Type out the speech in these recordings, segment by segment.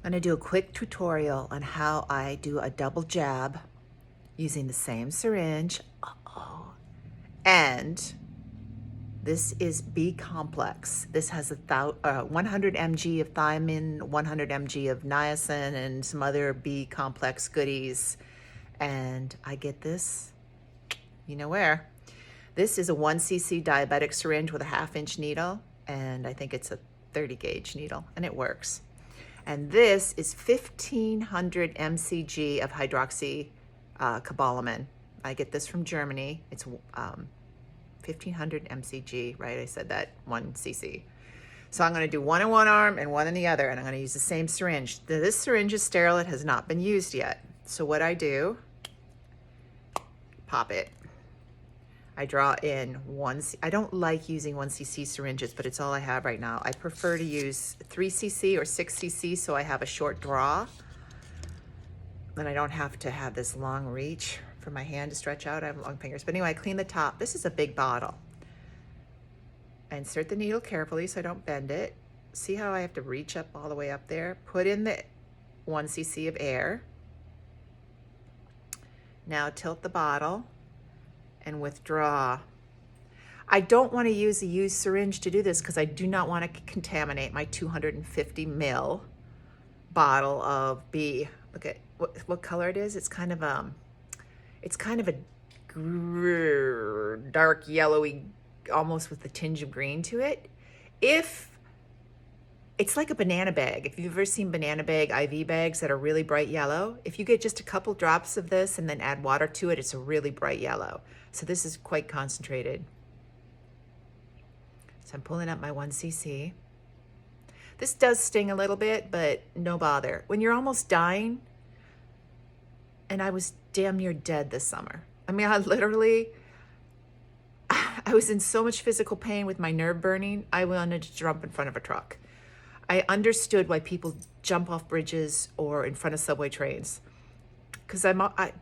I'm going to do a quick tutorial on how I do a double jab using the same syringe. And this is B complex. This has 100 mg of thiamine, 100 mg of niacin, and some other B complex goodies. And I get this, you know where. This is a 1 cc diabetic syringe with a 1/2 inch needle, and I think it's a 30 gauge needle, and it works. And this is 1500 mcg of hydroxycobalamin. I get this from Germany. It's 1500 mcg, right? I said that, 1 cc. So I'm going to do one in one arm and one in the other, and I'm going to use the same syringe. This syringe is sterile. It has not been used yet. So what I do, pop it. I draw in I don't like using 1 cc syringes, but it's all I have right now. I prefer to use 3 cc or 6 cc so I have a short draw. Then I don't have to have this long reach for my hand to stretch out. I have long fingers. But anyway, I clean the top. This is a big bottle. I insert the needle carefully so I don't bend it. See how I have to reach up all the way up there? Put in the 1 cc of air. Now tilt the bottle and withdraw. I don't want to use a used syringe to do this because I do not want to contaminate my 250 ml bottle of B. Look at what color it is. It's kind of a dark yellowy, almost with a tinge of green to it. It's like a banana bag. If you've ever seen banana bag IV bags that are really bright yellow, if you get just a couple drops of this and then add water to it, it's a really bright yellow. So this is quite concentrated. So I'm pulling up my 1 cc. This does sting a little bit, but no bother. When you're almost dying, and I was damn near dead this summer. I mean, I was in so much physical pain with my nerve burning, I wanted to jump in front of a truck. I understood why people jump off bridges or in front of subway trains. Because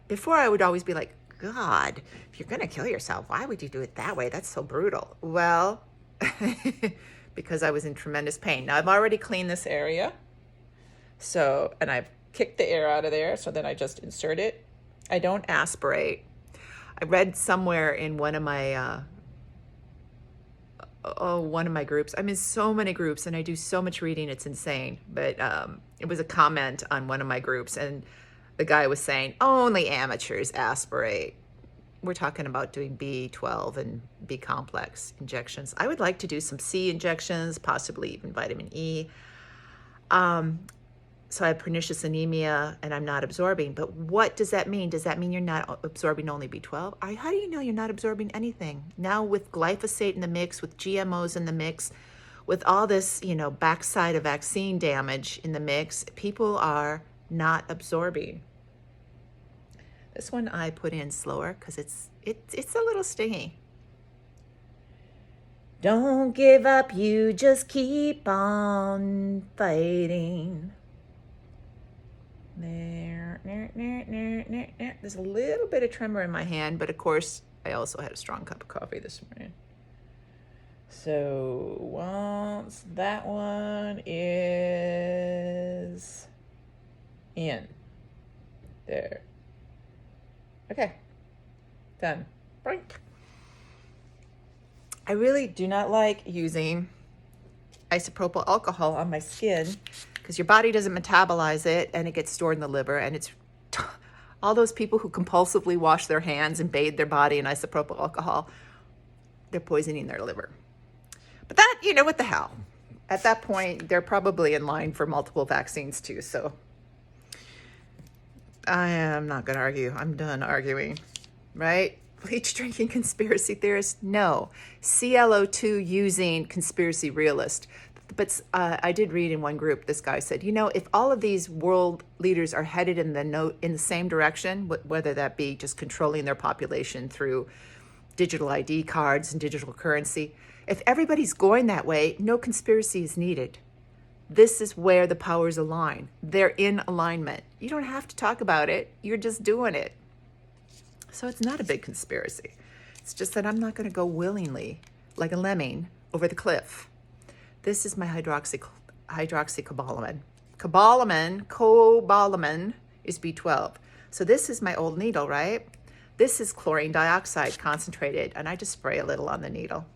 before I would always be like, God, if you're gonna kill yourself, why would you do it that way? That's so brutal. Well, because I was in tremendous pain. Now I've already cleaned this area. And I've kicked the air out of there. So then I just insert it. I don't aspirate. I read somewhere in one of my groups. I'm in so many groups and I do so much reading, it's insane. But it was a comment on one of my groups and the guy was saying, only amateurs aspirate. We're talking about doing B12 and B complex injections. I would like to do some C injections, possibly even vitamin E. So I have pernicious anemia and I'm not absorbing. But what does that mean? Does that mean you're not absorbing only B12? How do you know you're not absorbing anything? Now with glyphosate in the mix, with GMOs in the mix, with all this, backside of vaccine damage in the mix, people are not absorbing. This one I put in slower because it's a little stingy. Don't give up, you just keep on fighting. There. There's a little bit of tremor in my hand, but of course I also had a strong cup of coffee this morning. So once that one is in there. Okay, done. Brink. I really do not like using isopropyl alcohol on my skin because your body doesn't metabolize it and it gets stored in the liver, and it's all those people who compulsively wash their hands and bathe their body in isopropyl alcohol, they're poisoning their liver. But that, what the hell? At that point, they're probably in line for multiple vaccines too, so I am not going to argue. I'm done arguing, right? Bleach drinking conspiracy theorists? No. ClO2 using conspiracy realist. But I did read in one group, this guy said, if all of these world leaders are headed in the same direction, whether that be just controlling their population through digital ID cards and digital currency, if everybody's going that way, no conspiracy is needed. This is where the powers align. They're in alignment. You don't have to talk about it. You're just doing it. So it's not a big conspiracy. It's just that I'm not going to go willingly, like a lemming, over the cliff. This is my hydroxycobalamin. Cobalamin is B12. So this is my old needle, right? This is chlorine dioxide concentrated, and I just spray a little on the needle.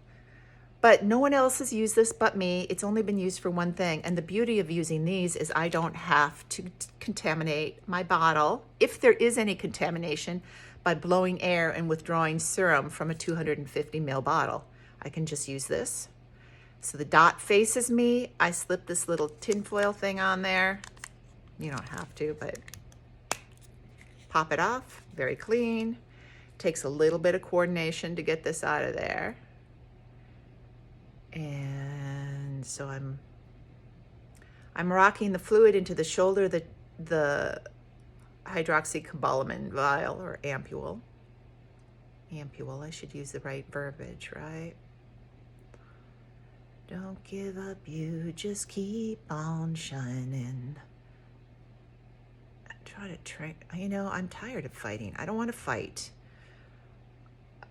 But no one else has used this but me. It's only been used for one thing. And the beauty of using these is I don't have to contaminate my bottle, if there is any contamination, by blowing air and withdrawing serum from a 250 ml bottle. I can just use this. So the dot faces me. I slip this little tinfoil thing on there. You don't have to, but pop it off. Very clean. Takes a little bit of coordination to get this out of there. And so I'm rocking the fluid into the shoulder, the hydroxycobalamin vial or ampule. Ampule, I should use the right verbiage, right? Don't give up, you just keep on shining. Try to train, I'm tired of fighting. I don't want to fight.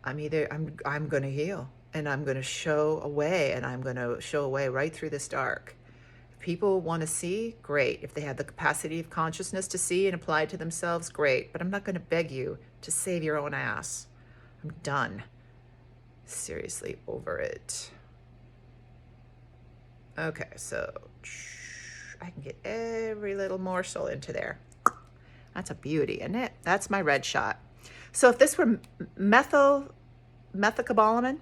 I'm going to heal. And I'm going to show a way, and I'm going to show a way right through this dark. If people want to see, great. If they have the capacity of consciousness to see and apply it to themselves, great. But I'm not going to beg you to save your own ass. I'm done. Seriously, over it. Okay, so I can get every little morsel into there. That's a beauty, isn't it? That's my red shot. So if this were methylcobalamin,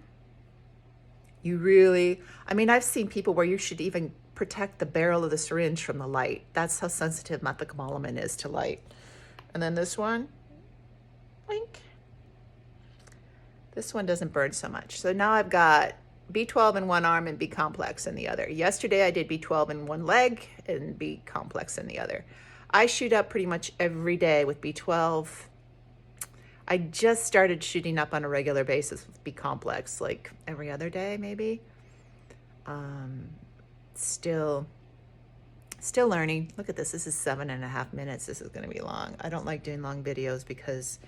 you really, I've seen people where you should even protect the barrel of the syringe from the light. That's how sensitive methylcobalamin is to light. And then this one, wink. This one doesn't burn so much. So now I've got B12 in one arm and B complex in the other. Yesterday I did B12 in one leg and B complex in the other. I shoot up pretty much every day with B12. I just started shooting up on a regular basis with B complex, like every other day, maybe. Still learning. Look at this. This is 7.5 minutes. This is going to be long. I don't like doing long videos because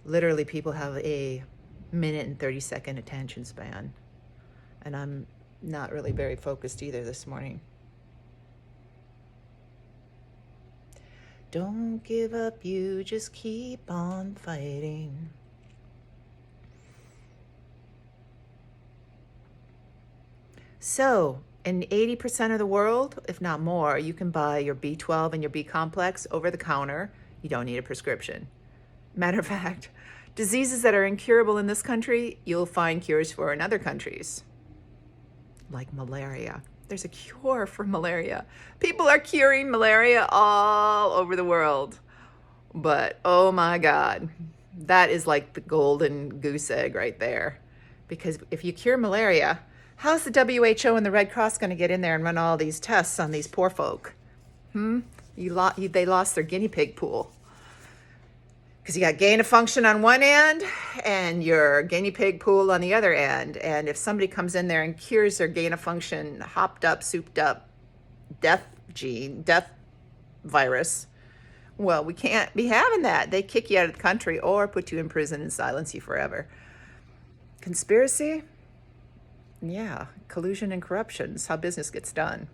literally people have a 1 and 30-second attention span. And I'm not really very focused either this morning. Don't give up, you just keep on fighting. So, in 80% of the world, if not more, you can buy your B12 and your B complex over the counter. You don't need a prescription. Matter of fact, diseases that are incurable in this country, you'll find cures for in other countries. Like malaria. There's a cure for malaria. People are curing malaria all over the world. But oh my God, that is like the golden goose egg right there. Because if you cure malaria, how's the WHO and the Red Cross going to get in there and run all these tests on these poor folk? They lost their guinea pig pool. Because you got gain of function on one end and your guinea pig pool on the other end. And if somebody comes in there and cures their gain of function, hopped up, souped up, death virus, well, we can't be having that. They kick you out of the country or put you in prison and silence you forever. Conspiracy? Yeah, collusion and corruption is how business gets done.